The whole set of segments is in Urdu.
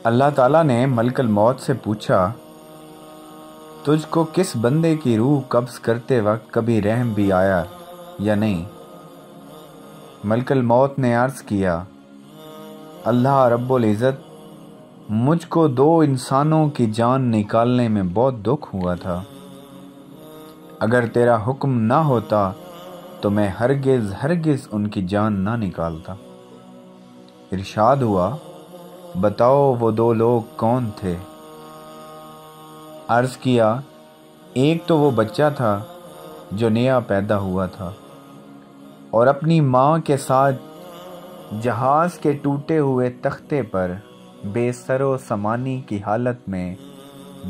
اللہ تعالیٰ نے ملک الموت سے پوچھا، تجھ کو کس بندے کی روح قبض کرتے وقت کبھی رحم بھی آیا یا نہیں؟ ملک الموت نے عرض کیا، اللہ رب العزت، مجھ کو 2 انسانوں کی جان نکالنے میں بہت دکھ ہوا تھا۔ اگر تیرا حکم نہ ہوتا تو میں ہرگز ان کی جان نہ نکالتا۔ ارشاد ہوا، بتاؤ وہ 2 لوگ کون تھے؟ عرض کیا، ایک تو وہ بچہ تھا جو نیا پیدا ہوا تھا اور اپنی ماں کے ساتھ جہاز کے ٹوٹے ہوئے تختے پر بے سر و سامانی کی حالت میں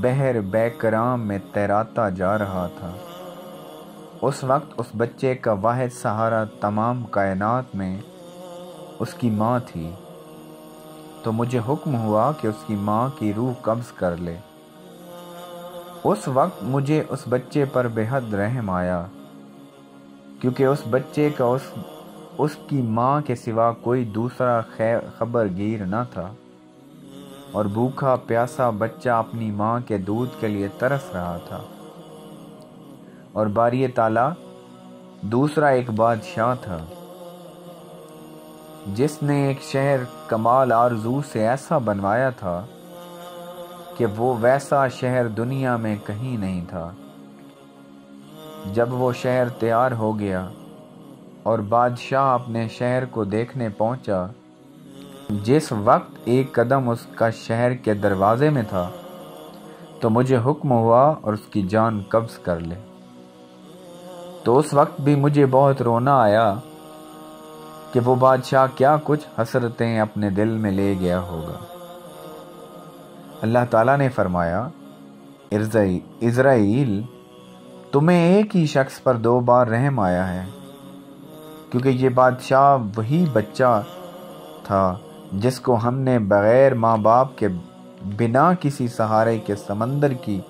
بحر بیکرام میں تیراتا جا رہا تھا۔ اس وقت اس بچے کا واحد سہارا تمام کائنات میں اس کی ماں تھی، تو مجھے حکم ہوا کہ اس کی ماں کی روح قبض کر لے۔ اس وقت مجھے اس بچے پر بے حد رحم آیا، کیونکہ اس بچے کا اس کی ماں کے سوا کوئی دوسرا خبر گیر نہ تھا، اور بھوکا پیاسا بچہ اپنی ماں کے دودھ کے لیے ترس رہا تھا۔ اور باری تعالیٰ دوسرا ایک بادشاہ تھا جس نے ایک شہر کمال آرزو سے ایسا بنوایا تھا کہ وہ ویسا شہر دنیا میں کہیں نہیں تھا۔ جب وہ شہر تیار ہو گیا اور بادشاہ اپنے شہر کو دیکھنے پہنچا، جس وقت ایک قدم اس کا شہر کے دروازے میں تھا تو مجھے حکم ہوا اور اس کی جان قبض کر لے۔ تو اس وقت بھی مجھے بہت رونا آیا کہ وہ بادشاہ کیا کچھ حسرتیں اپنے دل میں لے گیا ہوگا۔ اللہ تعالیٰ نے فرمایا، عزرائیل، تمہیں ایک ہی شخص پر 2 بار رحم آیا ہے، کیونکہ یہ بادشاہ وہی بچہ تھا جس کو ہم نے بغیر ماں باپ کے بنا کسی سہارے کے سمندر کی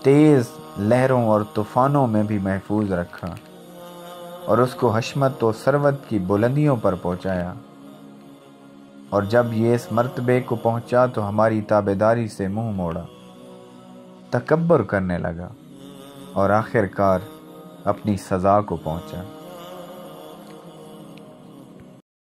تیز لہروں اور طوفانوں میں بھی محفوظ رکھا اور اس کو حشمت و ثروت کی بلندیوں پر پہنچایا، اور جب یہ اس مرتبے کو پہنچا تو ہماری تابعداری سے منہ موڑا، تکبر کرنے لگا اور آخر کار اپنی سزا کو پہنچا۔